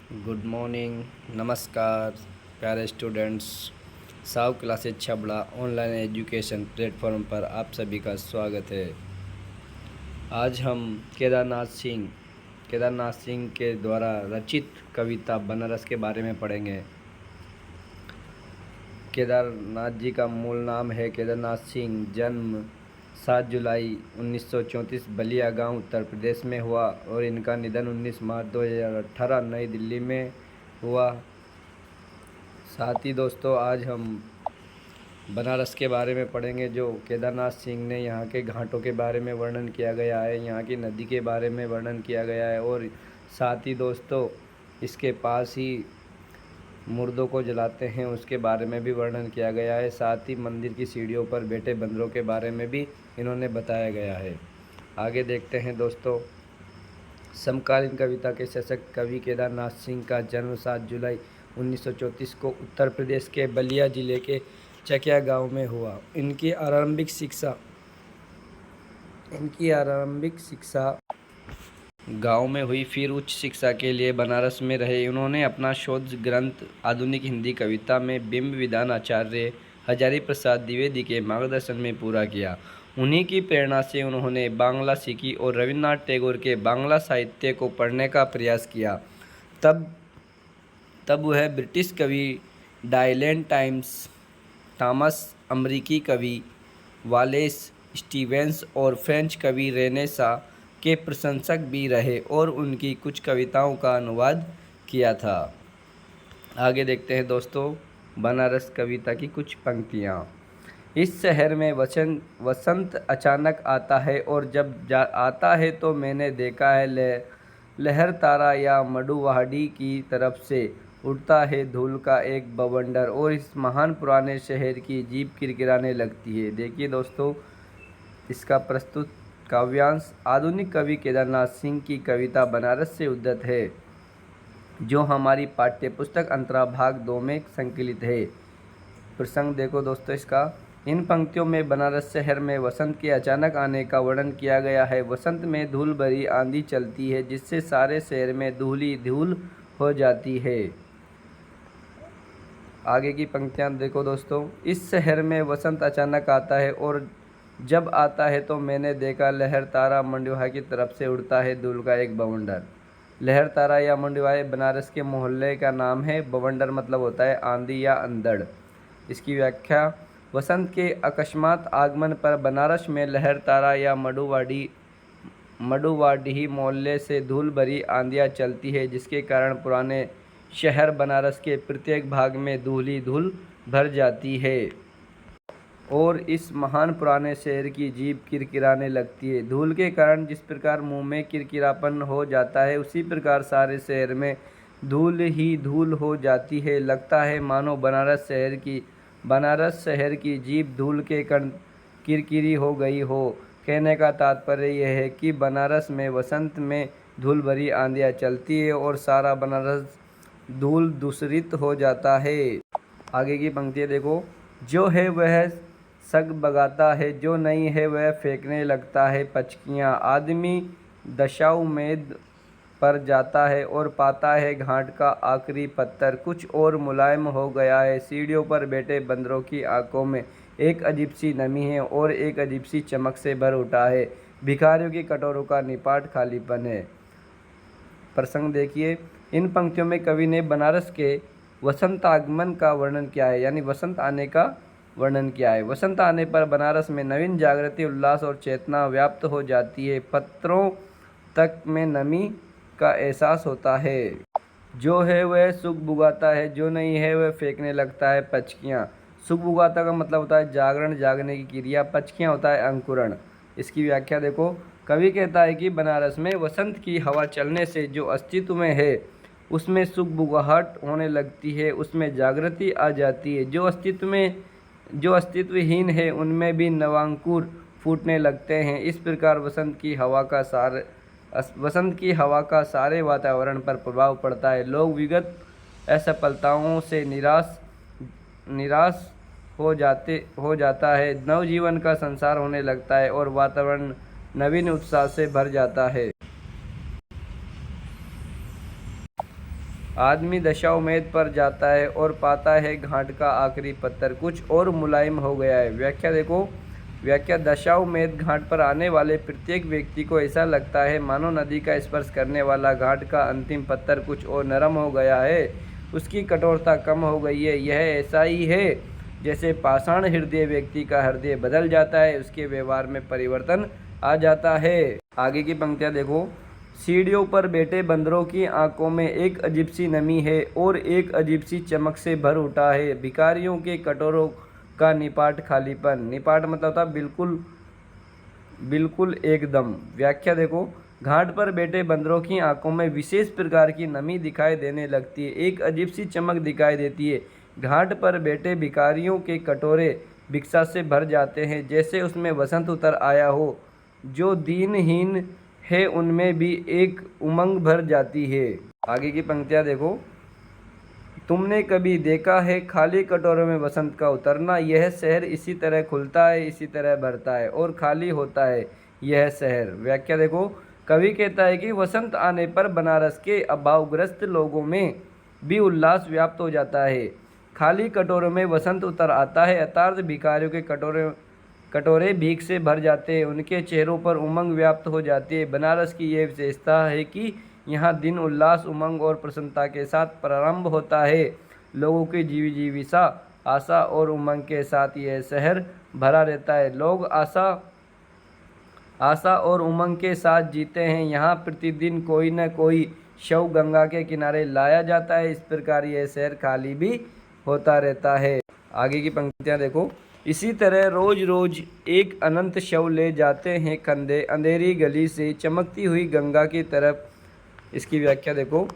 Good morning, नमस्कार प्यारे students. Sao classes Chhabra online education platform पर आप सभी का स्वागत है। आज हम केदारनाथ सिंह के द्वारा रचित कविता बनारस के बारे में पढ़ेंगे। केदारनाथ जी का मूल नाम है केदारनाथ सिंह। जन्म 7 जुलाई 1934 बलिया गांव उत्तर प्रदेश में हुआ और इनका निधन 19 मार्च 2018 नई दिल्ली में हुआ। साथ ही दोस्तों, आज हम बनारस के बारे में पढ़ेंगे। जो केदारनाथ सिंह ने यहाँ के घाटों के बारे में वर्णन किया गया है, यहाँ की नदी के बारे में वर्णन किया गया है और साथ ही दोस्तों इसके पास ही मुर्दों को जलाते हैं उसके बारे में भी वर्णन किया गया है। साथ ही मंदिर की सीढ़ियों पर बैठे बंदरों के बारे में भी इन्होंने बताया गया है। आगे देखते हैं दोस्तों। समकालीन कविता के सशक्त कवि केदारनाथ सिंह का जन्म 7 जुलाई 1934 को उत्तर प्रदेश के बलिया जिले के चकिया गांव में हुआ। इनकी आरंभिक शिक्षा गांव में हुई, फिर उच्च शिक्षा के लिए बनारस में रहे। उन्होंने अपना शोध ग्रंथ आधुनिक हिंदी कविता में बिंब विधान आचार्य हजारी प्रसाद द्विवेदी के मार्गदर्शन में पूरा किया। उन्हीं की प्रेरणा से उन्होंने बांग्ला सीखी और रविन्द्रनाथ टैगोर के बांग्ला साहित्य को पढ़ने का प्रयास किया। तब वह ब्रिटिश कवि डायलेन थॉमस, अमेरिकी कवि वालेस स्टीवेंस और फ्रेंच कवि रेने सा के प्रशंसक भी रहे और उनकी कुछ कविताओं का अनुवाद किया था। आगे देखते हैं दोस्तों बनारस कविता की कुछ पंक्तियाँ। इस शहर में वसंत अचानक आता है और जब आता है तो मैंने देखा है लहर तारा या मडुवाडी की तरफ से उड़ता है धूल का एक बवंडर और इस महान पुराने शहर की जीभ किरकिराने लगती है। देखिए दोस्तों, इसका प्रस्तुत काव्यांश आधुनिक कवि केदारनाथ सिंह की कविता बनारस से उद्धत है, जो हमारी पाठ्य पुस्तक अंतरा भाग 2 में संकलित है। प्रसंग देखो दोस्तों इसका। इन पंक्तियों में बनारस शहर में वसंत के अचानक आने का वर्णन किया गया है। वसंत में धूल भरी आंधी चलती है जिससे सारे शहर में धूल ही धूल हो जाती है। आगे की पंक्तियां देखो दोस्तों। इस शहर में वसंत अचानक आता है और जब आता है तो मैंने देखा लहर तारा मंडुवा की तरफ से उड़ता है धूल का एक बवंडर। लहर तारा या मंडुवा बनारस के मोहल्ले का नाम है। बवंडर मतलब होता है आंधी या अंधड़। इसकी व्याख्या। वसंत के अकस्मात आगमन पर बनारस में लहर तारा या मडुवाडी मोहल्ले से धूल भरी आंधियाँ चलती है, जिसके कारण पुराने शहर बनारस के प्रत्येक भाग में धूल ही धूल भर जाती है और इस महान पुराने शहर की जीभ किरकिराने लगती है। धूल के कारण जिस प्रकार मुंह में किरकिरापन हो जाता है, उसी प्रकार सारे शहर में धूल ही धूल हो जाती है। लगता है मानो बनारस शहर की जीभ धूल के कण किरकिरी हो गई हो। कहने का तात्पर्य यह है कि बनारस में वसंत में धूल भरी आंधियाँ चलती है और सारा बनारस धूल दूषित हो जाता है। आगे की पंक्तियाँ देखो। जो है वह सग बगाता है, जो नहीं है वह फेंकने लगता है पचकियाँ। आदमी दशाश्वमेध पर जाता है और पाता है घाट का आखिरी पत्थर कुछ और मुलायम हो गया है। सीढ़ियों पर बैठे बंदरों की आंखों में एक अजीब सी नमी है और एक अजीब सी चमक से भर उठा है। भिखारियों की कटोरों का निपाट खालीपन है। प्रसंग देखिए। इन पंक्तियों में कवि ने बनारस के वसंत आगमन का वर्णन किया है, यानी वसंत आने का वर्णन किया है। वसंत आने पर बनारस में नवीन जागृति, उल्लास और चेतना व्याप्त हो जाती है। पत्रों तक में नमी का एहसास होता है। जो है वह सुख बुगाता है, जो नहीं है वह फेंकने लगता है पचकियाँ। सुख बुगाता का मतलब होता है जागरण, जागने की क्रिया। पचकियाँ होता है अंकुरण। इसकी व्याख्या देखो। कवि कहता है कि बनारस में वसंत की हवा चलने से जो अस्तित्व में है उसमें सुख बुगाहट होने लगती है, उसमें जागृति आ जाती है। जो अस्तित्वहीन है उनमें भी नवांकुर फूटने लगते हैं। इस प्रकार वसंत की हवा का सारे वातावरण पर प्रभाव पड़ता है। लोग विगत असफलताओं से निराश हो जाता है। नवजीवन का संसार होने लगता है और वातावरण नवीन उत्साह से भर जाता है। आदमी दशाश्वमेध पर जाता है और पाता है घाट का आखिरी पत्थर कुछ और मुलायम हो गया है। व्याख्या देखो, व्याख्या दशाश्वमेध घाट पर आने वाले प्रत्येक व्यक्ति को ऐसा लगता है मानो नदी का स्पर्श करने वाला घाट का अंतिम पत्थर कुछ और नरम हो गया है, उसकी कठोरता कम हो गई है। यह ऐसा ही है जैसे पाषाण हृदय व्यक्ति का हृदय बदल जाता है, उसके व्यवहार में परिवर्तन आ जाता है। आगे की पंक्तियाँ देखो, सीढ़ियों पर बैठे बंदरों की आंखों में एक अजीब सी नमी है और एक अजीब सी चमक से भर उठा है। भिखारियों के कटोरों का निपाट खालीपन, निपाट मतलब था बिल्कुल बिल्कुल एकदम। व्याख्या देखो, घाट पर बैठे बंदरों की आंखों में विशेष प्रकार की नमी दिखाई देने लगती है, एक अजीब सी चमक दिखाई देती है। घाट पर बैठे भिखारियों के कटोरे भिक्षा से भर जाते हैं, जैसे उसमें वसंत उतर आया हो। जो दीनहीन है उनमें भी एक उमंग भर जाती है। आगे की पंक्तियाँ देखो, तुमने कभी देखा है खाली कटोरों में वसंत का उतरना? यह शहर इसी तरह खुलता है, इसी तरह भरता है और खाली होता है यह शहर। व्याख्या देखो, कवि कहता है कि वसंत आने पर बनारस के अभावग्रस्त लोगों में भी उल्लास व्याप्त हो जाता है। खाली कटोरों में वसंत उतर आता है, अर्थात भिखारियों के कटोरे भीख से भर जाते हैं, उनके चेहरों पर उमंग व्याप्त हो जाती है। बनारस की यह विशेषता है कि यहाँ दिन उल्लास, उमंग और प्रसन्नता के साथ प्रारंभ होता है। लोगों की जीविका आशा और उमंग के साथ यह शहर भरा रहता है। लोग आशा और उमंग के साथ जीते हैं। यहाँ प्रतिदिन कोई न कोई शव गंगा के किनारे लाया जाता है। इस प्रकार यह शहर खाली भी होता रहता है। आगे की पंक्तियाँ देखो, इसी तरह रोज रोज एक अनंत शव ले जाते हैं कंधे अंधेरी गली से चमकती हुई गंगा की तरफ। इसकी व्याख्या देखो,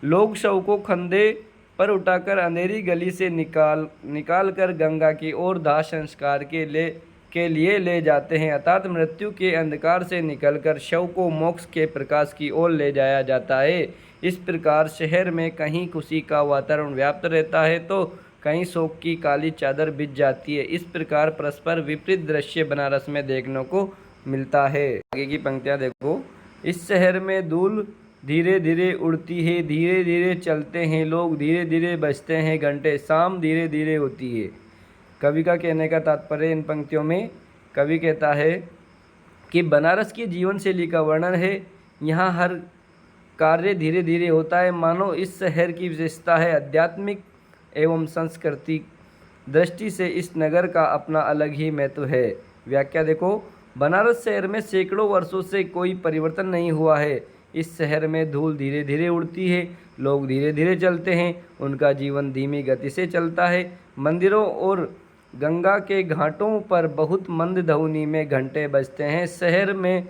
लोग शव को कंधे पर उठाकर अंधेरी गली से निकाल कर गंगा की ओर दाह संस्कार के लिए ले जाते हैं, अर्थात मृत्यु के अंधकार से निकलकर शव को मोक्ष के प्रकाश की ओर ले जाया जाता है। इस प्रकार शहर में कहीं खुशी का वातावरण व्याप्त रहता है तो कहीं शोक की काली चादर बिछ जाती है। इस प्रकार परस्पर विपरीत दृश्य बनारस में देखने को मिलता है। आगे की पंक्तियाँ देखो, इस शहर में धूल धीरे धीरे उड़ती है, धीरे धीरे चलते हैं लोग, धीरे धीरे बजते हैं घंटे, शाम धीरे धीरे होती है। कवि का कहने का तात्पर्य इन पंक्तियों में, कवि कहता है कि बनारस की जीवन शैली का वर्णन है। यहाँ हर कार्य धीरे धीरे होता है, मानो इस शहर की विशेषता है। आध्यात्मिक एवं सांस्कृतिक दृष्टि से इस नगर का अपना अलग ही महत्व है। व्याख्या देखो, बनारस शहर में सैकड़ों वर्षों से कोई परिवर्तन नहीं हुआ है। इस शहर में धूल धीरे धीरे उड़ती है, लोग धीरे धीरे चलते हैं, उनका जीवन धीमी गति से चलता है। मंदिरों और गंगा के घाटों पर बहुत मंद ध्वनि में घंटे बजते हैं। शहर में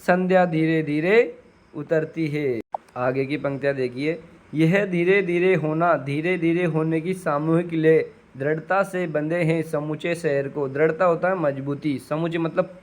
संध्या धीरे धीरे उतरती है। आगे की पंक्तियाँ देखिए, यह धीरे धीरे होने की सामूहिक लय दृढ़ता से बंधे हैं समूचे शहर को। दृढ़ता होता है मजबूती, समूचे मतलब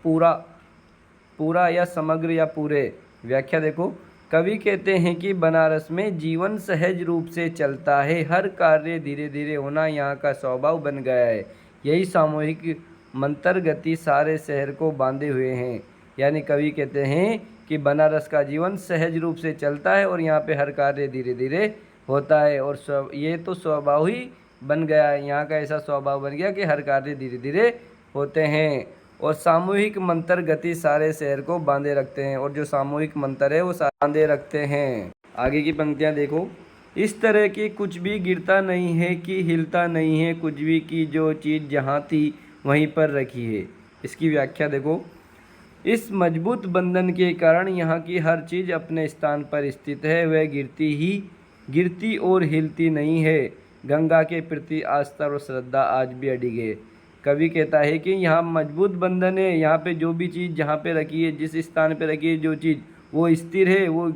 पूरा या समग्र या पूरे। व्याख्या देखो, कवि कहते हैं कि बनारस में जीवन सहज रूप से चलता है, हर कार्य धीरे धीरे होना यहाँ का स्वभाव बन गया है। यही सामूहिक मंतर गति सारे शहर को बांधे हुए हैं। यानी कवि कहते हैं कि बनारस का जीवन सहज रूप से चलता है और यहाँ पे हर कार्य धीरे धीरे होता है और ये तो स्वभाव ही बन गया है। यहाँ का ऐसा स्वभाव बन गया कि हर कार्य धीरे धीरे होते हैं और सामूहिक मंत्र गति सारे शहर को बांधे रखते हैं और जो सामूहिक मंत्र है वो बांधे रखते हैं। आगे की पंक्तियाँ देखो, इस तरह की कुछ भी गिरता नहीं है कि हिलता नहीं है कुछ भी की जो चीज़ जहाँ थी वहीं पर रखी है। इसकी व्याख्या देखो, इस मजबूत बंधन के कारण यहाँ की हर चीज़ अपने स्थान पर स्थित है, वह गिरती और हिलती नहीं है। गंगा के प्रति आस्था और श्रद्धा आज भी अडिग है। कवि कहता है कि यहाँ मजबूत बंधन है, यहाँ पे जो भी चीज़ जहाँ पे रखी है, जिस स्थान पे रखी है जो चीज़, वो स्थिर है, वो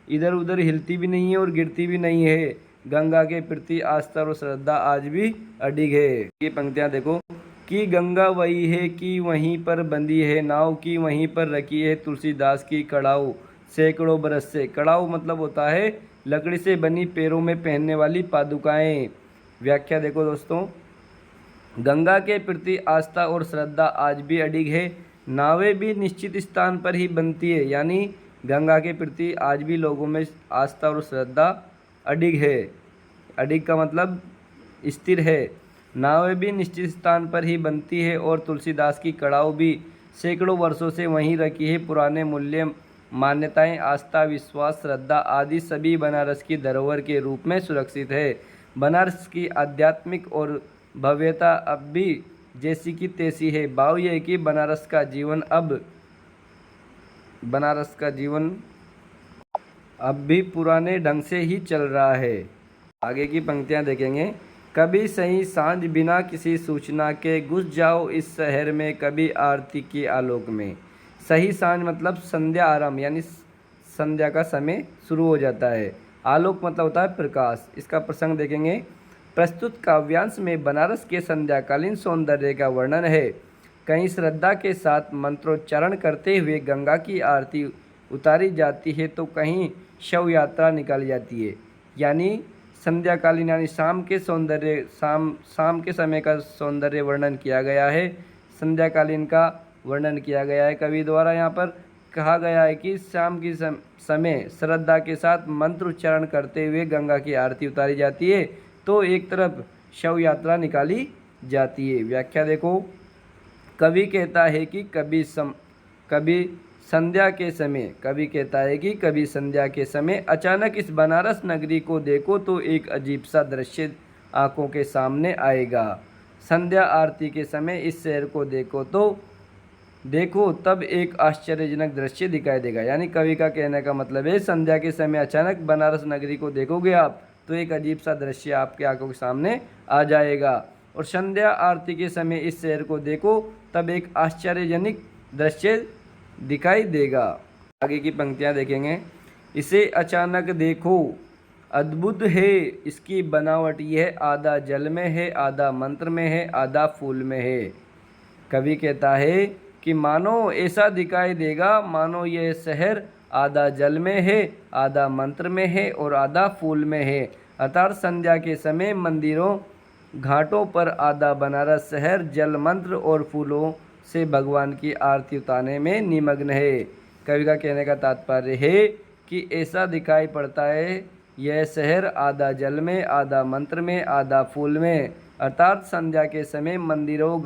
इधर उधर हिलती भी नहीं है और गिरती भी नहीं है। गंगा के प्रति आस्था और श्रद्धा आज भी अडिग है। ये पंक्तियाँ देखो कि गंगा वही है कि वहीं पर बंधी है नाव की वहीं पर रखी है तुलसीदास की कड़ाऊ सैकड़ों बरस से। कड़ाऊ मतलब होता है लकड़ी से बनी पैरों में पहनने वाली पादुकाएं। व्याख्या देखो दोस्तों, गंगा के प्रति आस्था और श्रद्धा आज भी अडिग है। नावें भी निश्चित स्थान पर ही बनती है, यानी गंगा के प्रति आज भी लोगों में आस्था और श्रद्धा अडिग है। अडिग का मतलब स्थिर है। नावें भी निश्चित स्थान पर ही बनती है और तुलसीदास की कड़ाव भी सैकड़ों वर्षों से वहीं रखी है। पुराने मूल्य, मान्यताएं, आस्था, विश्वास, श्रद्धा आदि सभी बनारस की धरोहर के रूप में सुरक्षित है। बनारस की आध्यात्मिक और भव्यता अब भी जैसी की तैसी है। भाव यह है कि बनारस का जीवन अब भी पुराने ढंग से ही चल रहा है। आगे की पंक्तियां देखेंगे। कभी सही सांझ बिना किसी सूचना के घुस जाओ इस शहर में, कभी आरती के आलोक में। सही सांझ मतलब संध्या आरंभ, यानी संध्या का समय शुरू हो जाता है। आलोक मतलब होता है प्रकाश। इसका प्रसंग देखेंगे। प्रस्तुत काव्यांश में बनारस के संध्याकालीन सौंदर्य का वर्णन है। कहीं श्रद्धा के साथ मंत्रोच्चारण करते हुए गंगा की आरती उतारी जाती है तो कहीं शव यात्रा निकाली जाती है। यानी संध्याकालीन यानी शाम के समय का सौंदर्य वर्णन किया गया है। संध्याकालीन का वर्णन किया गया है कवि द्वारा। यहाँ पर कहा गया है कि शाम की समय श्रद्धा के साथ मंत्र उच्चारण करते हुए गंगा की आरती उतारी जाती है तो एक तरफ शव यात्रा निकाली जाती है। व्याख्या देखो। कवि कहता है कि कभी संध्या के समय अचानक इस बनारस नगरी को देखो तो एक अजीब सा दृश्य आंखों के सामने आएगा। संध्या आरती के समय इस शहर को देखो तब एक आश्चर्यजनक दृश्य दिखाई देगा। यानी कवि का कहने का मतलब है संध्या के समय अचानक बनारस नगरी को देखोगे आप तो एक अजीब सा दृश्य आपकी आंखों के सामने आ जाएगा। और संध्या आरती के समय इस शहर को देखो तब एक आश्चर्यजनक दृश्य दिखाई देगा। आगे की पंक्तियां देखेंगे। इसे अचानक देखो, अद्भुत है इसकी बनावट, यह आधा जल में है, आधा मंत्र में है, आधा फूल में है। कवि कहता है कि मानो ऐसा दिखाई देगा मानो यह शहर आधा जल में है, आधा मंत्र में है और आधा फूल में है। अर्थात संध्या के समय मंदिरों, घाटों पर आधा बनारस शहर जल, मंत्र और फूलों से भगवान की आरती उतारने में निमग्न है। कवि का कहने का तात्पर्य है कि ऐसा दिखाई पड़ता है यह शहर आधा जल में, आधा मंत्र में, आधा फूल में। अर्थात संध्या के समय मंदिरों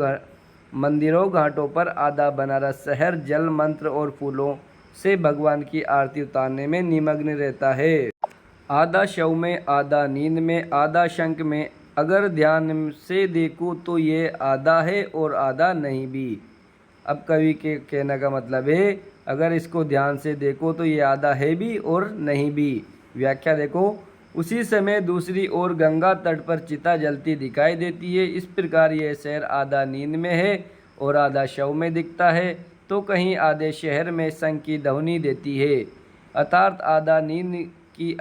घाटों पर आधा बनारस शहर जल, मंत्र और फूलों से भगवान की आरती उतारने में निमग्न रहता है। आधा शव में, आधा नींद में, आधा शंख में। अगर ध्यान से देखो तो ये आधा है और आधा नहीं भी। अब कवि के कहने का मतलब है अगर इसको ध्यान से देखो तो ये आधा है भी और नहीं भी। व्याख्या देखो। उसी समय दूसरी ओर गंगा तट पर चिता जलती दिखाई देती है। इस प्रकार यह शहर आधा नींद में है और आधा शव में दिखता है तो कहीं आधे शहर में शंख की ध्वनि देती है। अर्थात आधा नींद की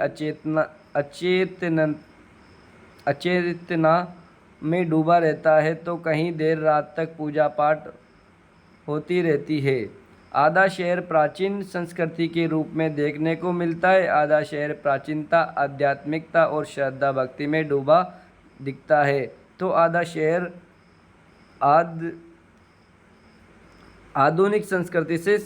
अचेतना में डूबा रहता है तो कहीं देर रात तक पूजा पाठ होती रहती है। आधा शहर प्राचीन संस्कृति के रूप में देखने को मिलता है, आधा शहर प्राचीनता, आध्यात्मिकता और श्रद्धा भक्ति में डूबा दिखता है तो आधा शहर आधुनिक संस्कृति से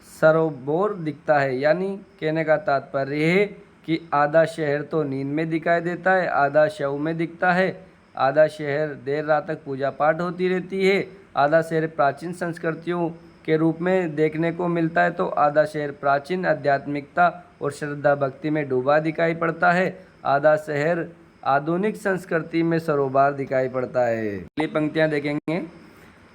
सरोबोर दिखता है। यानी कहने का तात्पर्य है कि आधा शहर तो नींद में दिखाई देता है, आधा शव में दिखता है। आधा शहर देर रात तक पूजा पाठ होती रहती है, आधा शहर प्राचीन संस्कृतियों के रूप में देखने को मिलता है तो आधा शहर प्राचीन आध्यात्मिकता और श्रद्धा भक्ति में डूबा दिखाई पड़ता है, आधा शहर आधुनिक संस्कृति में सरोबार दिखाई पड़ता है। अगली पंक्तियां देखेंगे।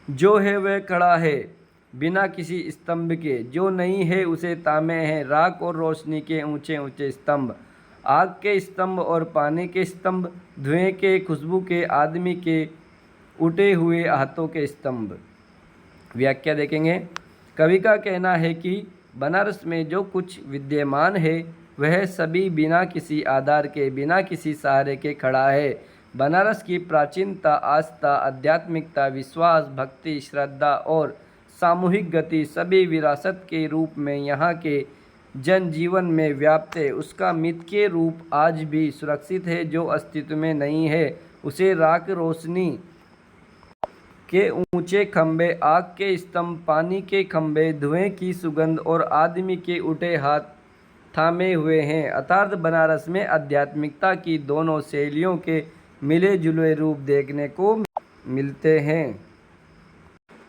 जो है वह खड़ा है बिना किसी स्तंभ के, जो नहीं है उसे तामे हैं राख और रोशनी के ऊंचे ऊंचे स्तंभ, आग के स्तंभ और पानी के स्तंभ, धुएं के, खुशबू के, आदमी के उठे हुए हाथों के स्तंभ। व्याख्या देखेंगे। कवि का कहना है कि बनारस में जो कुछ विद्यमान है वह सभी बिना किसी आधार के, बिना किसी सहारे के खड़ा है। बनारस की प्राचीनता, आस्था, आध्यात्मिकता, विश्वास, भक्ति, श्रद्धा और सामूहिक गति सभी विरासत के रूप में यहाँ के जनजीवन में व्याप्त है। उसका मिथ्य रूप आज भी सुरक्षित है। जो अस्तित्व में नहीं है उसे राख, रोशनी के ऊंचे खंभे, आग के स्तंभ, पानी के खंभे, धुएं की सुगंध और आदमी के उठे हाथ थामे हुए हैं। अर्थात बनारस में आध्यात्मिकता की दोनों शैलियों के मिले जुले रूप देखने को मिलते हैं।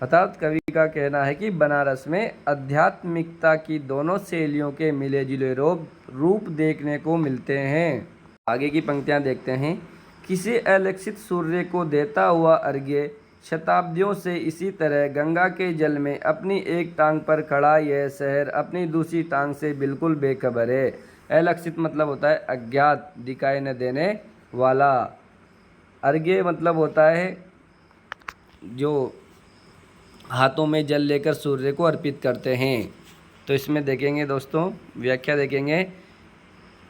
अर्थात कवि का कहना है कि बनारस में आध्यात्मिकता की दोनों शैलियों के मिले जुले रूप देखने को मिलते हैं। आगे की पंक्तियां देखते हैं। किसी अलक्षित सूर्य को देता हुआ अर्घ्य शताब्दियों से इसी तरह गंगा के जल में अपनी एक टांग पर खड़ा यह शहर अपनी दूसरी टांग से बिल्कुल बेखबर है। अलक्षित मतलब होता है अज्ञात, दिखाई न देने वाला। अर्घ्य मतलब होता है जो हाथों में जल लेकर सूर्य को अर्पित करते हैं। तो इसमें देखेंगे दोस्तों, व्याख्या देखेंगे।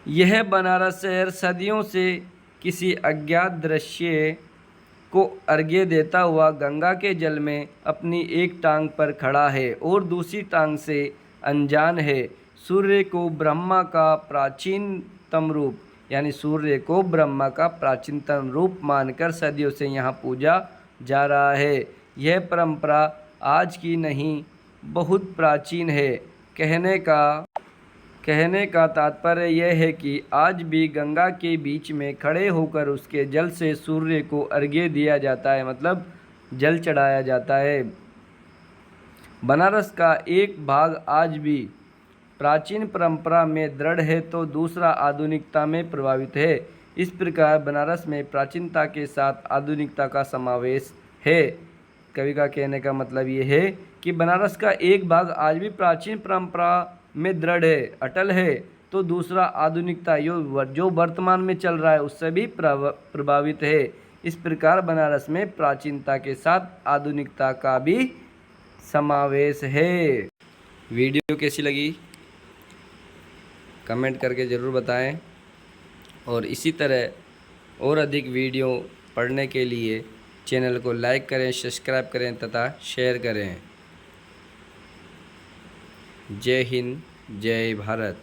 यह बनारस शहर सदियों से किसी अज्ञात दृश्य को अर्घ्य देता हुआ गंगा के जल में अपनी एक टांग पर खड़ा है और दूसरी टांग से अनजान है। सूर्य को ब्रह्मा का प्राचीनतम रूप, यानी सूर्य को ब्रह्मा का प्राचीनतम रूप मानकर सदियों से यहाँ पूजा जा रहा है। यह परंपरा आज की नहीं, बहुत प्राचीन है। कहने का तात्पर्य यह है कि आज भी गंगा के बीच में खड़े होकर उसके जल से सूर्य को अर्घ्य दिया जाता है, मतलब जल चढ़ाया जाता है। बनारस का एक भाग आज भी प्राचीन परंपरा में दृढ़ है तो दूसरा आधुनिकता में प्रभावित है। इस प्रकार बनारस में प्राचीनता के साथ आधुनिकता का समावेश है। कवि का कहने का मतलब ये है कि बनारस का एक भाग आज भी प्राचीन परंपरा में दृढ़ है, अटल है, तो दूसरा आधुनिकता जो वर्तमान में चल रहा है उससे भी प्रभावित है। इस प्रकार बनारस में प्राचीनता के साथ आधुनिकता का भी समावेश है। वीडियो कैसी लगी कमेंट करके ज़रूर बताएं और इसी तरह और अधिक वीडियो पढ़ने के लिए चैनल को लाइक करें, सब्सक्राइब करें तथा शेयर करें। जय हिंद, जय भारत।